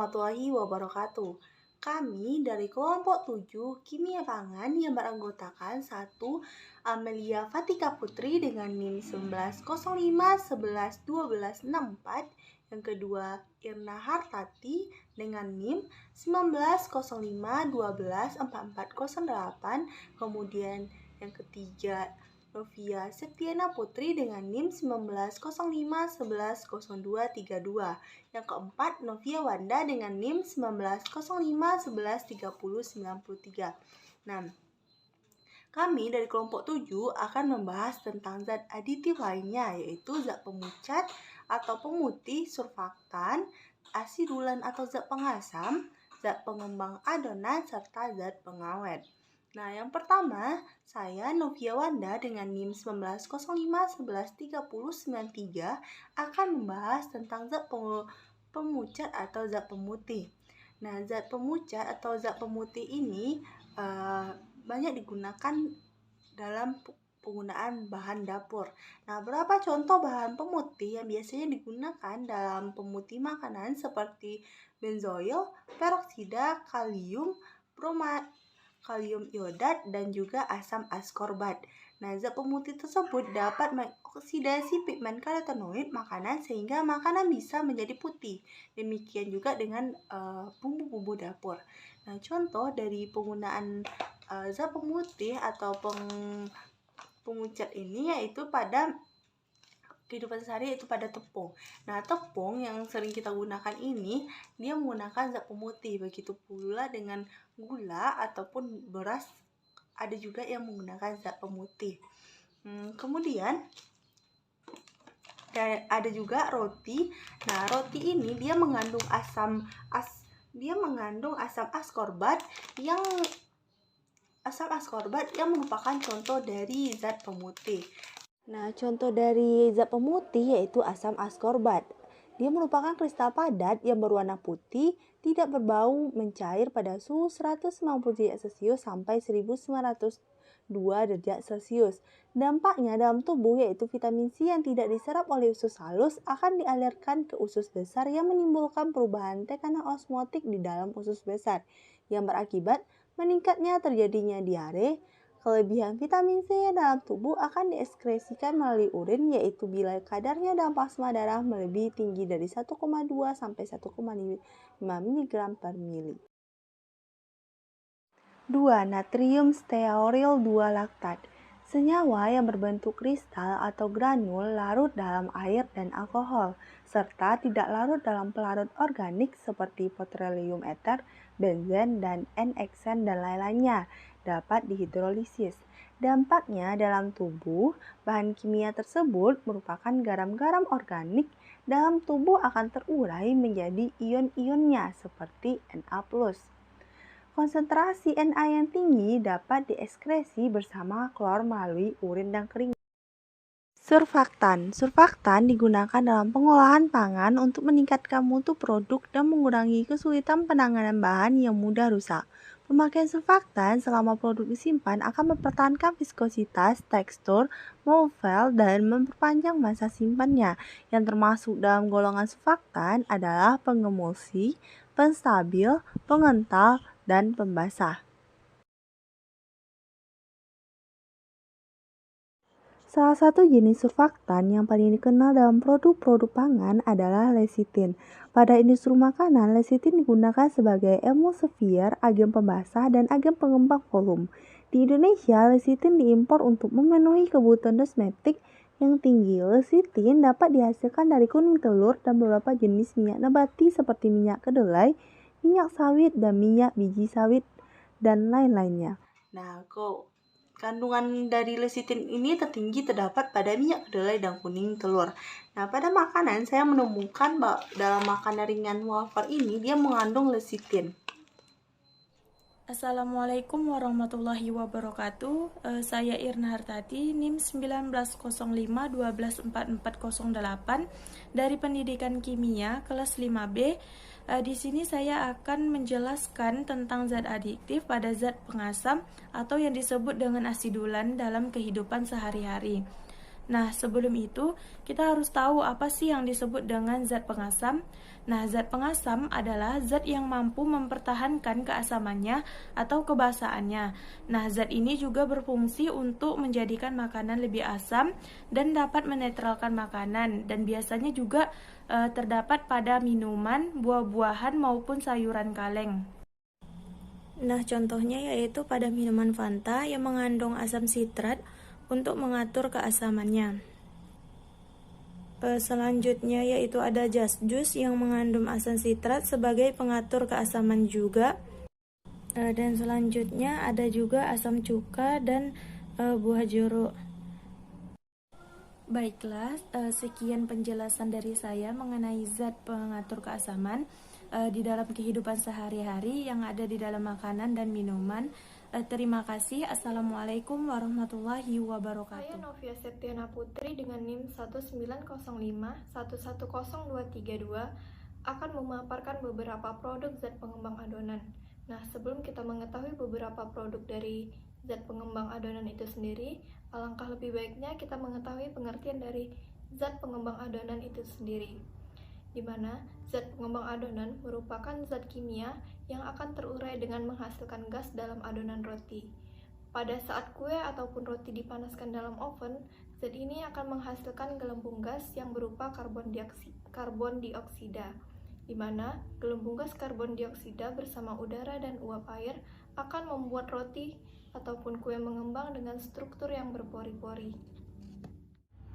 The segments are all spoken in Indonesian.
warahmatullahi wabarakatuh. Kami dari kelompok 7 Kimia Pangan yang beranggotakan 1. Amelia Fatika Putri dengan NIM 1105 11 12 64. Yang kedua, Irna Hartati dengan NIM 1905 12 44 08. Kemudian yang ketiga, Novia Septiana Putri dengan NIM 1905 11 02 32. Yang keempat, Novia Wanda dengan NIM 1905 11 30 93. Nah, kami dari kelompok 7 akan membahas tentang zat aditif lainnya, yaitu zat pemucat atau pemutih, surfaktan, asidulan atau zat pengasam, zat pengembang adonan, serta zat pengawet. Nah, yang pertama, saya Novia Wanda dengan NIM 1905 11 30 93 akan membahas tentang zat pemucat atau zat pemutih. Nah, zat pemucat atau zat pemutih ini banyak digunakan dalam penggunaan bahan dapur. Nah, berapa contoh bahan pemutih yang biasanya digunakan dalam pemutih makanan seperti benzoil, peroksida, kalium, bromat, kalium iodat, dan juga asam askorbat. Nah, zat pemutih tersebut dapat mengoksidasi pigmen karotenoid makanan sehingga makanan bisa menjadi putih. Demikian juga dengan bumbu-bumbu dapur. Nah, contoh dari penggunaan zat pemutih atau pemucat ini yaitu pada kehidupan sehari, yaitu pada tepung. Nah, tepung yang sering kita gunakan ini dia menggunakan zat pemutih. Begitu pula dengan gula ataupun beras, ada juga yang menggunakan zat pemutih. Kemudian ada juga roti. Nah, roti ini dia mengandung asam askorbat yang merupakan contoh dari zat pemutih. Nah, contoh dari zat pemutih yaitu asam askorbat. Dia merupakan kristal padat yang berwarna putih, tidak berbau, mencair pada suhu 190 derajat Celcius sampai 1902 derajat Celcius. Dampaknya dalam tubuh yaitu vitamin C yang tidak diserap oleh usus halus akan dialirkan ke usus besar yang menimbulkan perubahan tekanan osmotik di dalam usus besar yang berakibat meningkatnya terjadinya diare. Kelebihan vitamin C dalam tubuh akan dieskresikan melalui urin, yaitu bila kadarnya dalam plasma darah melebihi tinggi dari 1,2 sampai 1,5 mg per mili. 2. Natrium stearil 2 laktat. Senyawa yang berbentuk kristal atau granul larut dalam air dan alkohol, serta tidak larut dalam pelarut organik seperti petroleum ether, benzen, dan N-hexane dan lain-lainnya, dapat dihidrolisis. Dampaknya dalam tubuh, bahan kimia tersebut merupakan garam-garam organik dalam tubuh akan terurai menjadi ion-ionnya seperti Na+. Konsentrasi Na yang tinggi dapat dieskresi bersama klor melalui urin dan keringat. Surfaktan. Surfaktan digunakan dalam pengolahan pangan untuk meningkatkan mutu produk dan mengurangi kesulitan penanganan bahan yang mudah rusak. Pemakaian surfaktan selama produk disimpan akan mempertahankan viskositas, tekstur, mouthfeel, dan memperpanjang masa simpannya. Yang termasuk dalam golongan surfaktan adalah pengemulsi, penstabil, pengental, dan pembasah. Salah satu jenis surfaktan yang paling dikenal dalam produk-produk pangan adalah lecitin. Pada industri makanan, lecitin digunakan sebagai emulsifier, agen pembasah, dan agen pengembang volume. Di Indonesia, lecitin diimpor untuk memenuhi kebutuhan kosmetik yang tinggi. Lecitin dapat dihasilkan dari kuning telur dan beberapa jenis minyak nabati seperti minyak kedelai, minyak sawit, dan minyak biji sawit, dan lain-lainnya. Nah, kandungan dari lecitin ini tertinggi terdapat pada minyak kedelai dan kuning telur. Nah, pada makanan saya menemukan dalam makanan ringan wafer ini dia mengandung lecitin. Assalamualaikum warahmatullahi wabarakatuh. Saya Irna Hartati, NIM 1905 12 4408 dari Pendidikan Kimia kelas 5B. Di sini saya akan menjelaskan tentang zat adiktif pada zat pengasam atau yang disebut dengan asidulan dalam kehidupan sehari-hari. Nah, sebelum itu kita harus tahu apa sih yang disebut dengan zat pengasam. Nah, zat pengasam adalah zat yang mampu mempertahankan keasamannya atau kebasaannya. Nah, zat ini juga berfungsi untuk menjadikan makanan lebih asam dan dapat menetralkan makanan, dan biasanya juga terdapat pada minuman, buah-buahan maupun sayuran kaleng. Nah, contohnya yaitu pada minuman Fanta yang mengandung asam sitrat untuk mengatur keasamannya. Selanjutnya yaitu ada Just Juice yang mengandung asam sitrat sebagai pengatur keasaman juga. Dan selanjutnya ada juga asam cuka dan buah jeruk. Baiklah, sekian penjelasan dari saya mengenai zat pengatur keasaman di dalam kehidupan sehari-hari yang ada di dalam makanan dan minuman. Terima kasih. Assalamualaikum warahmatullahi wabarakatuh. Saya Novia Septiana Putri dengan NIM 19051100232 akan memaparkan beberapa produk zat pengembang adonan. Nah, sebelum kita mengetahui beberapa produk dari zat pengembang adonan itu sendiri, alangkah lebih baiknya kita mengetahui pengertian dari zat pengembang adonan itu sendiri, di mana zat pengembang adonan merupakan zat kimia yang akan terurai dengan menghasilkan gas dalam adonan roti. Pada saat kue ataupun roti dipanaskan dalam oven, zat ini akan menghasilkan gelembung gas yang berupa karbon dioksida, di mana gelembung gas karbon dioksida bersama udara dan uap air akan membuat roti ataupun kue mengembang dengan struktur yang berpori-pori.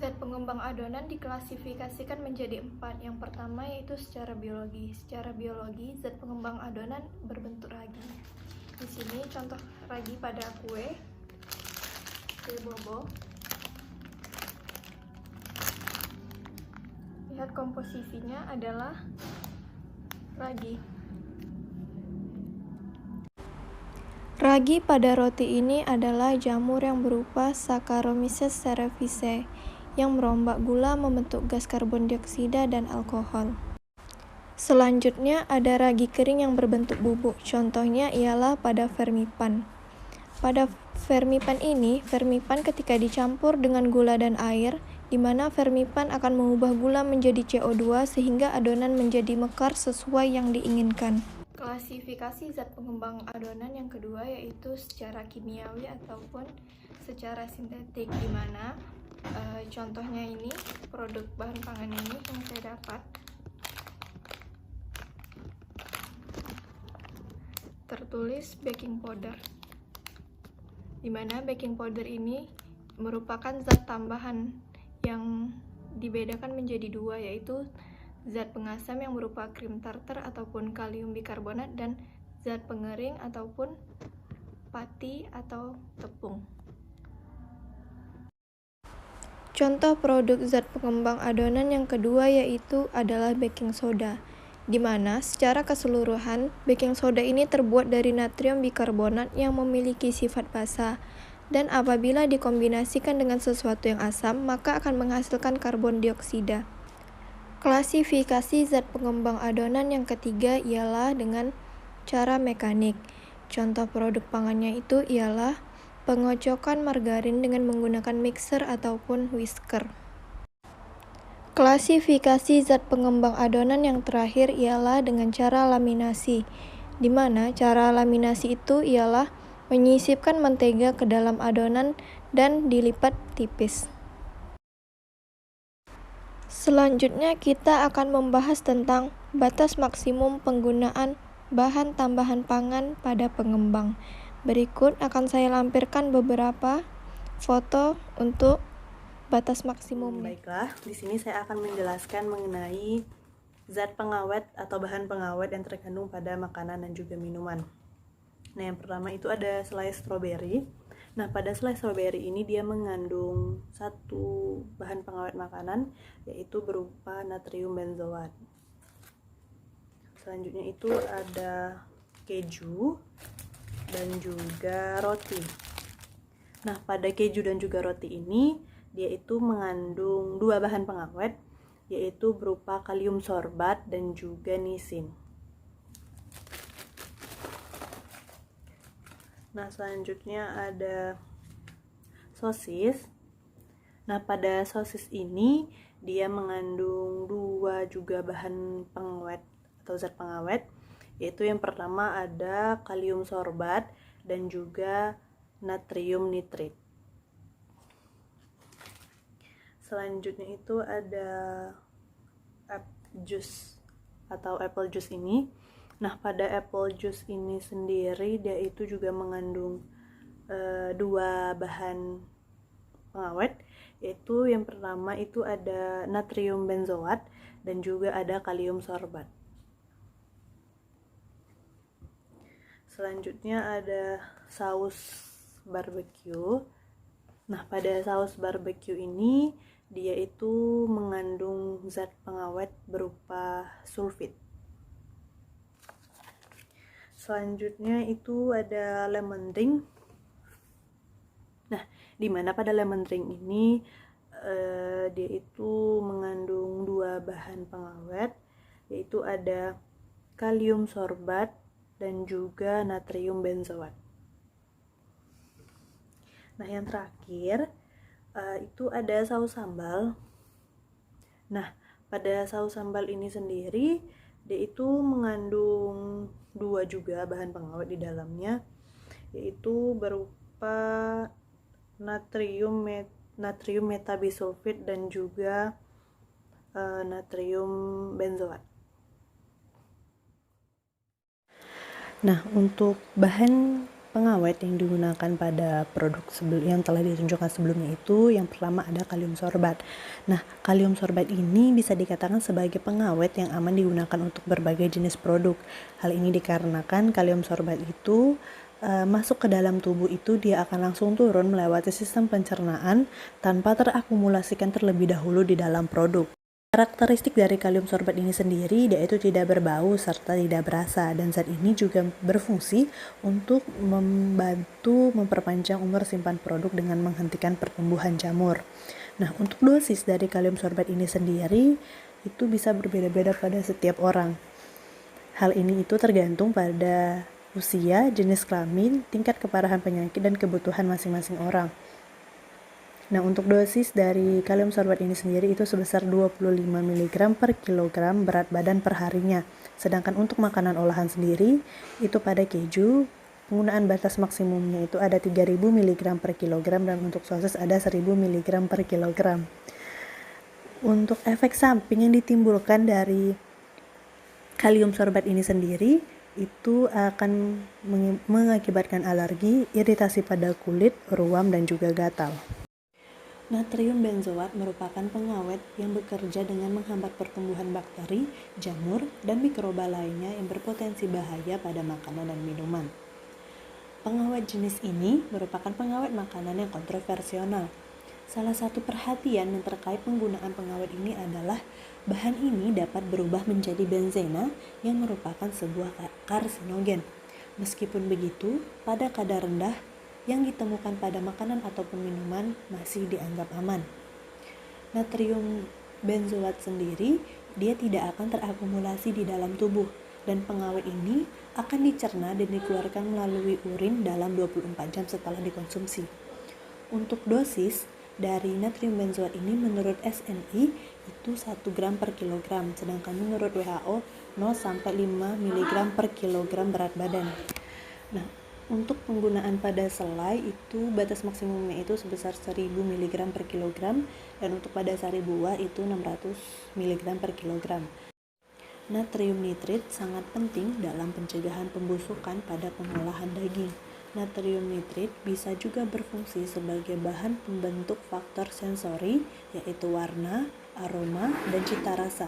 Zat pengembang adonan diklasifikasikan menjadi 4. Yang pertama yaitu secara biologi. Secara biologi, zat pengembang adonan berbentuk ragi. Di sini contoh ragi pada kue bobo. Lihat komposisinya adalah ragi. Ragi pada roti ini adalah jamur yang berupa Saccharomyces cerevisiae yang merombak gula membentuk gas karbon dioksida dan alkohol. Selanjutnya ada ragi kering yang berbentuk bubuk. Contohnya ialah pada vermipan. Pada vermipan ini, vermipan ketika dicampur dengan gula dan air, di mana vermipan akan mengubah gula menjadi CO2 sehingga adonan menjadi mekar sesuai yang diinginkan. Klasifikasi zat pengembang adonan yang kedua yaitu secara kimiawi ataupun secara sintetik, di mana contohnya ini produk bahan pangan ini yang saya dapat tertulis baking powder, di mana baking powder ini merupakan zat tambahan yang dibedakan menjadi 2, yaitu zat pengasam yang berupa krim tartar ataupun kalium bikarbonat dan zat pengering ataupun pati atau tepung. Contoh produk zat pengembang adonan yang kedua yaitu adalah baking soda, di mana secara keseluruhan baking soda ini terbuat dari natrium bikarbonat yang memiliki sifat basa, dan apabila dikombinasikan dengan sesuatu yang asam maka akan menghasilkan karbon dioksida. Klasifikasi zat pengembang adonan yang ketiga ialah dengan cara mekanik. Contoh produk pangannya itu ialah pengocokan margarin dengan menggunakan mixer ataupun whisker. Klasifikasi zat pengembang adonan yang terakhir ialah dengan cara laminasi, di mana cara laminasi itu ialah menyisipkan mentega ke dalam adonan dan dilipat tipis. Selanjutnya kita akan membahas tentang batas maksimum penggunaan bahan tambahan pangan pada pengembang. Berikut akan saya lampirkan beberapa foto untuk batas maksimum. Baiklah, di sini saya akan menjelaskan mengenai zat pengawet atau bahan pengawet yang terkandung pada makanan dan juga minuman. Nah, yang pertama itu ada selai stroberi. Nah, pada selai stroberi ini dia mengandung satu bahan pengawet makanan, yaitu berupa natrium benzoat. Selanjutnya itu ada keju dan juga roti. Nah, pada keju dan juga roti ini dia itu mengandung 2 bahan pengawet, yaitu berupa kalium sorbat dan juga nisin. Nah, selanjutnya ada sosis. Nah, pada sosis ini dia mengandung dua juga bahan pengawet atau zat pengawet, yaitu yang pertama ada kalium sorbat dan juga natrium nitrit. Selanjutnya itu ada apple juice atau apple juice ini. Nah, pada apple juice ini sendiri dia itu juga mengandung dua bahan pengawet, yaitu yang pertama itu ada natrium benzoat dan juga ada kalium sorbat. Selanjutnya ada saus barbecue. Nah, pada saus barbecue ini dia itu mengandung zat pengawet berupa sulfit. Selanjutnya itu ada lemon drink. Nah, di mana pada lemon drink ini dia itu mengandung dua bahan pengawet, yaitu ada kalium sorbat dan juga natrium benzoat. Nah, yang terakhir itu ada saus sambal. Nah, pada saus sambal ini sendiri dia itu mengandung dua juga bahan pengawet di dalamnya, yaitu berupa natrium metabisulfit dan juga natrium benzoat. Nah, untuk bahan pengawet yang digunakan pada produk yang telah ditunjukkan sebelumnya itu yang pertama ada kalium sorbat. Nah, kalium sorbat ini bisa dikatakan sebagai pengawet yang aman digunakan untuk berbagai jenis produk. Hal ini dikarenakan kalium sorbat itu masuk ke dalam tubuh itu dia akan langsung turun melewati sistem pencernaan tanpa terakumulasikan terlebih dahulu di dalam produk. Karakteristik dari kalium sorbat ini sendiri yaitu tidak berbau serta tidak berasa, dan zat ini juga berfungsi untuk membantu memperpanjang umur simpan produk dengan menghentikan pertumbuhan jamur. Nah, untuk dosis dari kalium sorbat ini sendiri itu bisa berbeda-beda pada setiap orang. Hal ini itu tergantung pada usia, jenis kelamin, tingkat keparahan penyakit, dan kebutuhan masing-masing orang. Nah, untuk dosis dari kalium sorbat ini sendiri itu sebesar 25 mg per kilogram berat badan per harinya. Sedangkan untuk makanan olahan sendiri, itu pada keju, penggunaan batas maksimumnya itu ada 3000 mg per kilogram, dan untuk sosis ada 1000 mg per kilogram. Untuk efek samping yang ditimbulkan dari kalium sorbat ini sendiri, itu akan mengakibatkan alergi, iritasi pada kulit, ruam, dan juga gatal. Natrium benzoat merupakan pengawet yang bekerja dengan menghambat pertumbuhan bakteri, jamur, dan mikroba lainnya yang berpotensi bahaya pada makanan dan minuman. Pengawet jenis ini merupakan pengawet makanan yang kontroversial. Salah satu perhatian yang terkait penggunaan pengawet ini adalah bahan ini dapat berubah menjadi benzena yang merupakan sebuah karsinogen. Meskipun begitu, pada kadar rendah yang ditemukan pada makanan ataupun minuman masih dianggap aman. Natrium benzoat sendiri dia tidak akan terakumulasi di dalam tubuh, dan pengawet ini akan dicerna dan dikeluarkan melalui urin dalam 24 jam setelah dikonsumsi. Untuk dosis dari natrium benzoat ini menurut SNI itu 1 gram per kilogram, sedangkan menurut WHO 0-5 mg per kilogram berat badan. Nah, untuk penggunaan pada selai itu batas maksimumnya itu sebesar 1000 mg per kilogram, dan untuk pada sari buah itu 600 mg per kilogram. Natrium nitrit sangat penting dalam pencegahan pembusukan pada pengolahan daging. Natrium nitrit bisa juga berfungsi sebagai bahan pembentuk faktor sensori, yaitu warna, aroma, dan cita rasa.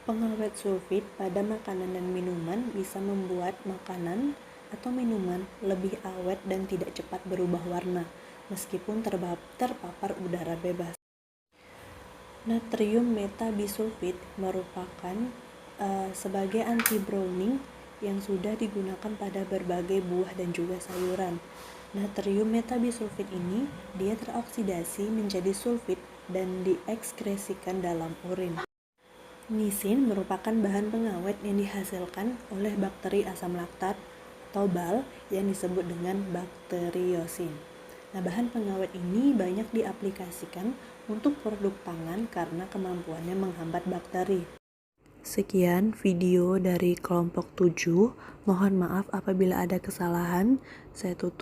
Pengawet sulfit pada makanan dan minuman bisa membuat makanan atau minuman lebih awet dan tidak cepat berubah warna, meskipun terpapar udara bebas. Natrium metabisulfit merupakan sebagai anti-browning yang sudah digunakan pada berbagai buah dan juga sayuran. Natrium metabisulfit ini dia teroksidasi menjadi sulfit dan diekskresikan dalam urin. Nisin merupakan bahan pengawet yang dihasilkan oleh bakteri asam laktat atau BAL yang disebut dengan bakteriosin. Nah, bahan pengawet ini banyak diaplikasikan untuk produk pangan karena kemampuannya menghambat bakteri. Sekian video dari kelompok 7. Mohon maaf apabila ada kesalahan. Saya tutup.